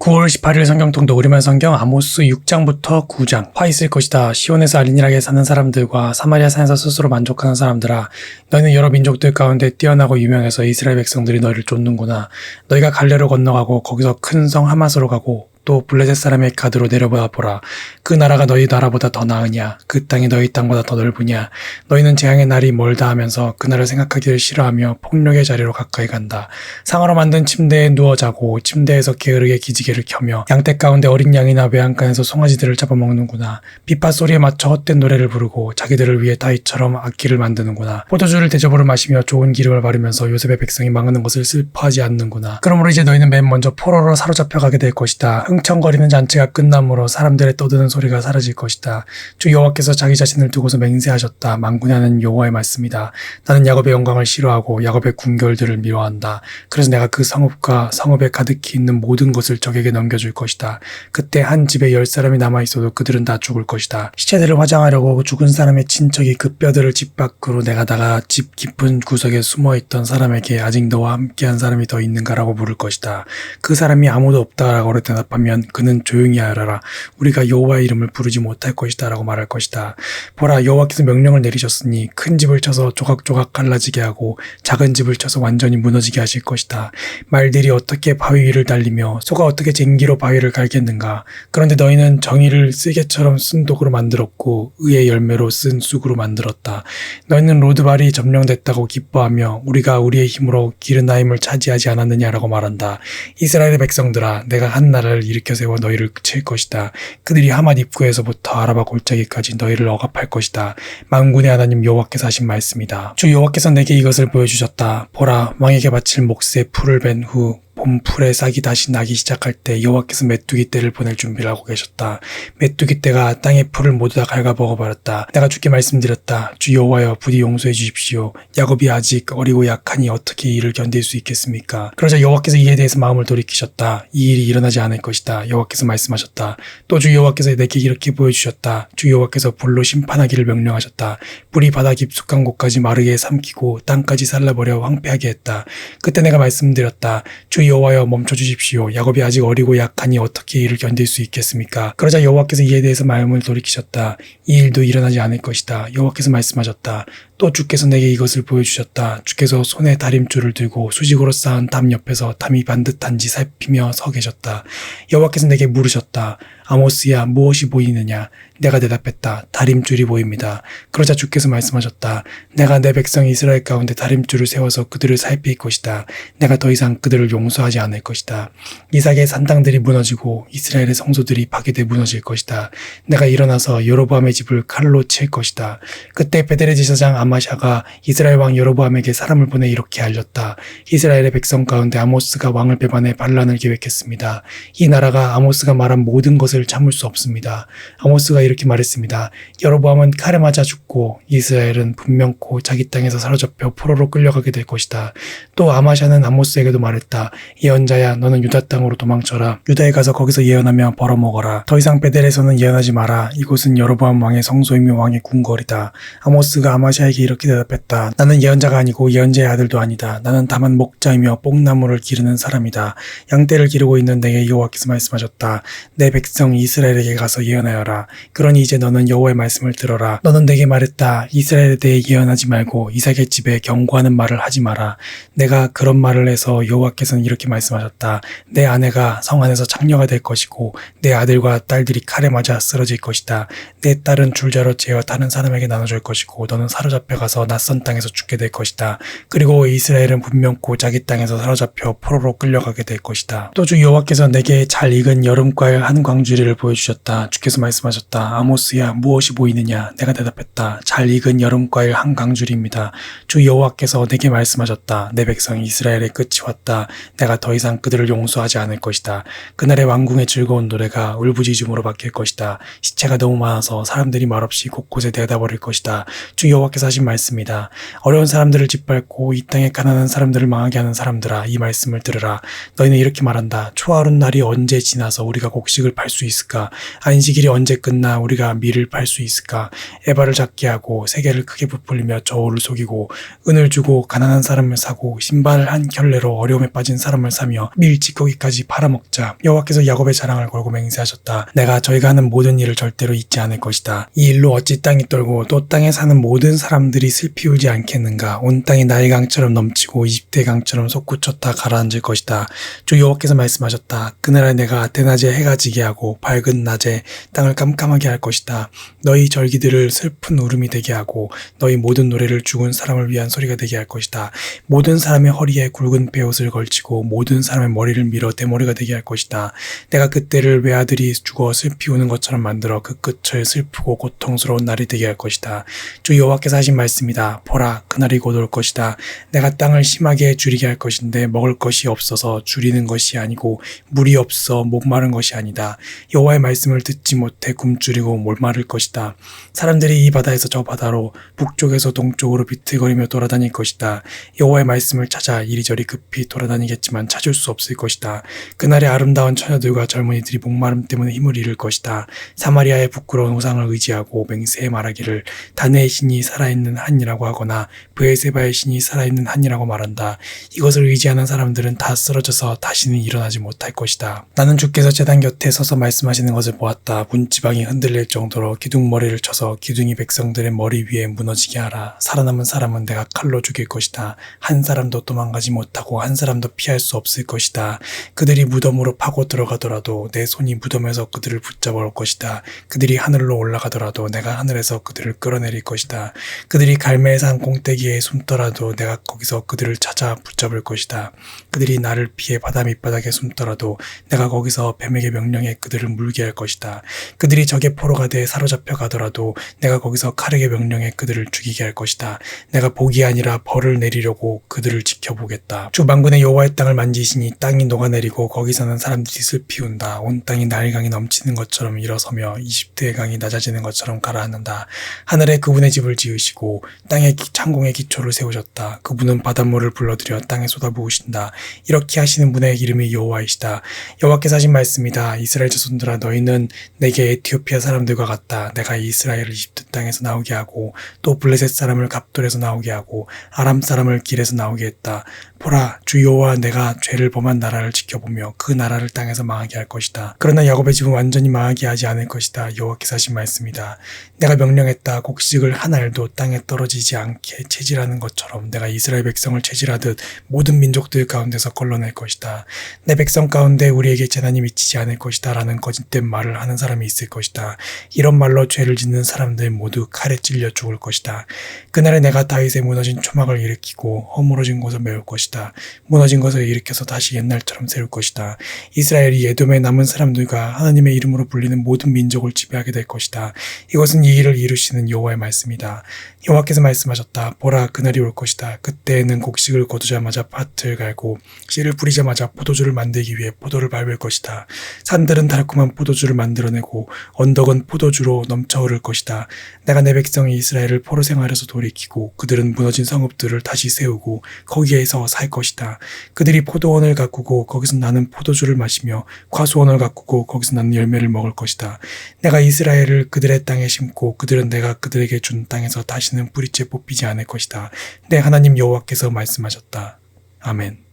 9월 18일 성경통독 우리말 성경 아모스 6장부터 9장. 화 있을 것이다. 시온에서 안일하게 사는 사람들과 사마리아 산에서 스스로 만족하는 사람들아, 너희는 여러 민족들 가운데 뛰어나고 유명해서 이스라엘 백성들이 너희를 쫓는구나. 너희가 갈레로 건너가고 거기서 큰 성 하맛으로 가고 또 블레셋 사람의 가드로 내려보아 보라. 그 나라가 너희 나라보다 더 나으냐? 그 땅이 너희 땅보다 더 넓으냐? 너희는 재앙의 날이 멀다 하면서 그날을 생각하기를 싫어하며 폭력의 자리로 가까이 간다. 상으로 만든 침대에 누워 자고 침대에서 게으르게 기지개를 켜며 양떼 가운데 어린 양이나 외양간에서 송아지들을 잡아먹는구나. 빗바 소리에 맞춰 헛된 노래를 부르고 자기들을 위해 다윗처럼 악기를 만드는구나. 포도주를 대접으로 마시며 좋은 기름을 바르면서 요셉의 백성이 망하는 것을 슬퍼하지 않는구나. 그러므로 이제 너희는 맨 먼저 포로로 사로잡혀 가게 될 것이다. 흥청거리는 잔치가 끝남으로 사람들의 떠드는 소리가 사라질 것이다. 주 여호와께서 자기 자신을 두고서 맹세하셨다. 만군의 하나님 여호와의 말씀이다. 나는 야곱의 영광을 싫어하고 야곱의 궁결들을 미워한다. 그래서 내가 그 성읍과 성읍에 가득히 있는 모든 것을 적에게 넘겨줄 것이다. 그때 한 집에 10사람이 남아있어도 그들은 다 죽을 것이다. 시체들을 화장하려고 죽은 사람의 친척이 그 뼈들을 집 밖으로 내가다가 집 깊은 구석에 숨어있던 사람에게 아직 너와 함께한 사람이 더 있는가라고 물을 것이다. 그 사람이 아무도 없다라고 대답하면 그는 조용히 하여라. 우리가 여호와의 이름을 부르지 못할 것이다 라고 말할 것이다. 보라, 여호와께서 명령을 내리셨으니 큰 집을 쳐서 조각조각 갈라지게 하고 작은 집을 쳐서 완전히 무너지게 하실 것이다. 말들이 어떻게 바위 위를 달리며 소가 어떻게 쟁기로 바위를 갈겠는가. 그런데 너희는 정의를 쓸개처럼 쓴 독으로 만들었고 의의 열매로 쓴 쑥으로 만들었다. 너희는 로드발이 점령됐다고 기뻐하며 우리가 우리의 힘으로 기르나임을 차지하지 않았느냐라고 말한다. 이스라엘의 백성들아, 내가 한 나라를 일으켜 세워 너희를 칠 것이다. 그들이 하맛 입구에서부터 아라바 골짜기까지 너희를 억압할 것이다. 만군의 하나님 여호와께서 하신 말씀이다. 주 여호와께서 내게 이것을 보여주셨다. 보라, 왕에게 바칠 몫에 풀을 벤 후 봄풀의 싹이 다시 나기 시작할 때 여호와께서 메뚜기 떼를 보낼 준비를 하고 계셨다. 메뚜기 떼가 땅의 풀을 모두 다 갉아먹어버렸다. 내가 주께 말씀드렸다. 주 여호와여, 부디 용서해 주십시오. 야곱이 아직 어리고 약하니 어떻게 이 일을 견딜 수 있겠습니까? 그러자 여호와께서 이에 대해서 마음을 돌이키셨다. 이 일이 일어나지 않을 것이다. 여호와께서 말씀하셨다. 또 주 여호와께서 내게 이렇게 보여주셨다. 주 여호와께서 불로 심판하기를 명령하셨다. 불이 바다 깊숙한 곳까지 마르게 삼키고 땅까지 살라버려 황폐하게 했다. 그때 내가 말씀드렸다. 주 여호와여, 멈춰주십시오. 야곱이 아직 어리고 약하니 어떻게 이를 견딜 수 있겠습니까? 그러자 여호와께서 이에 대해서 마음을 돌이키셨다. 이 일도 일어나지 않을 것이다. 여호와께서 말씀하셨다. 또 주께서 내게 이것을 보여주셨다. 주께서 손에 다림줄을 들고 수직으로 쌓은 담 옆에서 담이 반듯한지 살피며 서 계셨다. 여호와께서 내게 물으셨다. 아모스야, 무엇이 보이느냐? 내가 대답했다. 다림줄이 보입니다. 그러자 주께서 말씀하셨다. 내가 내 백성 이스라엘 가운데 다림줄을 세워서 그들을 살필 것이다. 내가 더 이상 그들을 용서하지 않을 것이다. 이삭의 산당들이 무너지고 이스라엘의 성소들이 파괴돼 무너질 것이다. 내가 일어나서 여로보암의 집을 칼로 칠 것이다. 그때 베델의 제사장 아마샤가 이스라엘 왕 여로보암에게 사람을 보내 이렇게 알렸다. 이스라엘의 백성 가운데 아모스가 왕을 배반해 반란을 계획했습니다. 이 나라가 아모스가 말한 모든 것을 참을 수 없습니다. 아모스가 이렇게 말했습니다. 여로보암은 칼에 맞아 죽고 이스라엘은 분명코 자기 땅에서 사로잡혀 포로로 끌려가게 될 것이다. 또 아마샤는 아모스에게도 말했다. 예언자야, 너는 유다 땅으로 도망쳐라. 유다에 가서 거기서 예언하며 벌어먹어라. 더 이상 베델에서는 예언하지 마라. 이곳은 여로보암 왕의 성소이며 왕의 궁궐이다. 아모스가 아마샤에게 이렇게 대답했다. 나는 예언자가 아니고 예언자의 아들도 아니다. 나는 다만 목자이며 뽕나무를 기르는 사람이다. 양떼를 기르고 있는 내게 여호와께서 말씀하셨다. 내 백성 이스라엘에게 가서 예언하여라. 그러니 이제 너는 여호와의 말씀을 들어라. 너는 내게 말했다. 이스라엘에 대해 예언하지 말고 이삭의 집에 경고하는 말을 하지 마라. 내가 그런 말을 해서 여호와께서는 이렇게 말씀하셨다. 내 아내가 성 안에서 창녀가 될 것이고 내 아들과 딸들이 칼에 맞아 쓰러질 것이다. 내 딸은 줄자로 재어 다른 사람에게 나눠줄 것이고 너는 사로잡혀 가서 낯선 땅에서 죽게 될 것이다. 그리고 이스라엘은 분명코 자기 땅에서 사로잡혀 포로로 끌려가게 될 것이다. 또 주 여호와께서 내게 잘 익은 여름과일 한 광주리를 보여주셨다. 주께서 말씀하셨다. 아모스야, 무엇이 보이느냐? 내가 대답했다. 잘 익은 여름과일 한 강줄입니다. 주 여호와께서 내게 말씀하셨다. 내 백성 이스라엘의 끝이 왔다. 내가 더 이상 그들을 용서하지 않을 것이다. 그날의 왕궁의 즐거운 노래가 울부짖음으로 바뀔 것이다. 시체가 너무 많아서 사람들이 말없이 곳곳에 내다 버릴 것이다. 주 여호와께서 하신 말씀이다. 어려운 사람들을 짓밟고 이 땅에 가난한 사람들을 망하게 하는 사람들아, 이 말씀을 들으라. 너희는 이렇게 말한다. 초하룻 날이 언제 지나서 우리가 곡식을 팔 수 있을까? 안식일이 언제 끝나 우리가 밀을 팔 수 있을까? 에바를 작게 하고 세계를 크게 부풀리며 저울을 속이고 은을 주고 가난한 사람을 사고 신발 한 켤레로 어려움에 빠진 사람을 사며 밀 찌꺼기까지 팔아먹자. 여호와께서 야곱의 자랑을 걸고 맹세하셨다. 내가 저희가 하는 모든 일을 절대로 잊지 않을 것이다. 이 일로 어찌 땅이 떨고 또 땅에 사는 모든 사람들이 슬피 울지 않겠는가? 온 땅이 나일 강처럼 넘치고 이집트의 강처럼 솟구쳤다 가라앉을 것이다. 주 여호와께서 말씀하셨다. 그날에 내가 대낮에 해가 지게 하고 밝은 낮에 땅을 깜깜하게 할 것이다. 너희 절기들을 슬픈 울음이 되게 하고 너희 모든 노래를 죽은 사람을 위한 소리가 되게 할 것이다. 모든 사람의 허리에 굵은 베옷을 걸치고 모든 사람의 머리를 밀어 대머리가 되게 할 것이다. 내가 그때를 외아들이 죽어 슬피 우는 것처럼 만들어 그 끝을 슬프고 고통스러운 날이 되게 할 것이다. 주 여호와께서 하신 말씀이다. 보라, 그날이 곧 올 것이다. 내가 땅을 심하게 줄이게 할 것인데 먹을 것이 없어서 줄이는 것이 아니고 물이 없어 목마른 것이 아니다. 여호와의 말씀을 듣지 못해 굶주리고 목마를 것이다. 사람들이 이 바다에서 저 바다로 북쪽에서 동쪽으로 비틀거리며 돌아다닐 것이다. 여호와의 말씀을 찾아 이리저리 급히 돌아다니겠지만 찾을 수 없을 것이다. 그날에 아름다운 처녀들과 젊은이들이 목마름 때문에 힘을 잃을 것이다. 사마리아의 부끄러운 우상을 의지하고 맹세해 말하기를 다네의 신이 살아있는 한이라고 하거나 브엘세바의 신이 살아있는 한이라고 말한다. 이것을 의지하는 사람들은 다 쓰러져서 다시는 일어나지 못할 것이다. 나는 주께서 제단 곁에 서서 말씀하시는 것을 보았다. 문지방이 흔들릴 정도로 기둥머리를 쳐서 기둥이 백성들의 머리 위에 무너지게 하라. 살아남은 사람은 내가 칼로 죽일 것이다. 한 사람도 도망가지 못하고 한 사람도 피할 수 없을 것이다. 그들이 무덤으로 파고 들어가더라도 내 손이 무덤에서 그들을 붙잡아 올 것이다. 그들이 하늘로 올라가더라도 내가 하늘에서 그들을 끌어내릴 것이다. 그들이 갈멜산 꽁대기에 숨더라도 내가 거기서 그들을 찾아 붙잡을 것이다. 그들이 나를 피해 바다 밑바닥에 숨더라도 내가 거기서 뱀에게 명령해 그들을 물게 할 것이다. 그들이 적의 포로 가되 사로잡혀 가더라도 내가 거기서 칼에게 명령해 그들을 죽이게 할 것이다. 내가 복이 아니라 벌을 내리려고 그들을 지켜보겠다. 주 만군의 여호와의 땅을 만지시니 땅이 녹아내리고 거기 사는 사람들이 슬피 운다. 온 땅이 나일강이 넘치는 것처럼 일어서며 이집트의 강이 낮아지는 것처럼 가라앉는다. 하늘에 그분의 집을 지으시고 땅에 창공의 기초를 세우셨다. 그분은 바닷물을 불러들여 땅에 쏟아부으신다. 이렇게 하시는 분의 이름이 여호와이시다. 여호와께서 하신 말씀이다. 이스라엘 자손들아, 너희는 내게 에티오피아 사람들과 같다. 내가 이스라엘을 이집트 땅에서 나오게 하고 또 블레셋 사람을 갑돌에서 나오게 하고 아람 사람을 길에서 나오게 했다. 보라, 주 여호와 내가 죄를 범한 나라를 지켜보며 그 나라를 땅에서 망하게 할 것이다. 그러나 야곱의 집은 완전히 망하게 하지 않을 것이다. 여호와께서 하신 말씀이다. 내가 명령했다. 곡식을 한 알도 땅에 떨어지지 않게 체질하는 것처럼 내가 이스라엘 백성을 체질하듯 모든 민족들 가운데서 걸러낼 것이다. 내 백성 가운데 우리에게 재난이 미치지 않을 것이다 라는 거짓된 말을 하는 사람이 있을 것이다. 이런 말로 죄를 짓는 사람들 모두 칼에 찔려 죽을 것이다. 그날에 내가 다윗의 무너진 초막을 일으키고 허물어진 곳을 메울 것이다. 무너진 것을 일으켜서 다시 옛날처럼 세울 것이다. 이스라엘이 에돔의 남은 사람들과 하나님의 이름으로 불리는 모든 민족을 지배하게 될 것이다. 이것은 이 일을 이루시는 여호와의 말씀이다. 여호와께서 말씀하셨다. 보라, 그날이 올 것이다. 그때에는 곡식을 거두자마자 밭을 갈고 씨를 뿌리자마자 포도주를 만들기 위해 포도를 밟을 것이다. 산들은 달콤한 포도주를 만들어내고 언덕은 포도주로 넘쳐 흐를 것이다. 내가 내 백성 이스라엘을 포로 생활에서 돌이키고 그들은 무너진 성읍들을 다시 세우고 거기에서 살 것이다. 그들이 포도원을 가꾸고 거기서 나는 포도주를 마시며 과수원을 가꾸고 거기서 나는 열매를 먹을 것이다. 내가 이스라엘을 그들의 땅에 심고 그들은 내가 그들에게 준 땅에서 다시는 뿌리째 뽑히지 않을 것이다. 내 하나님 여호와께서 말씀하셨다. 아멘.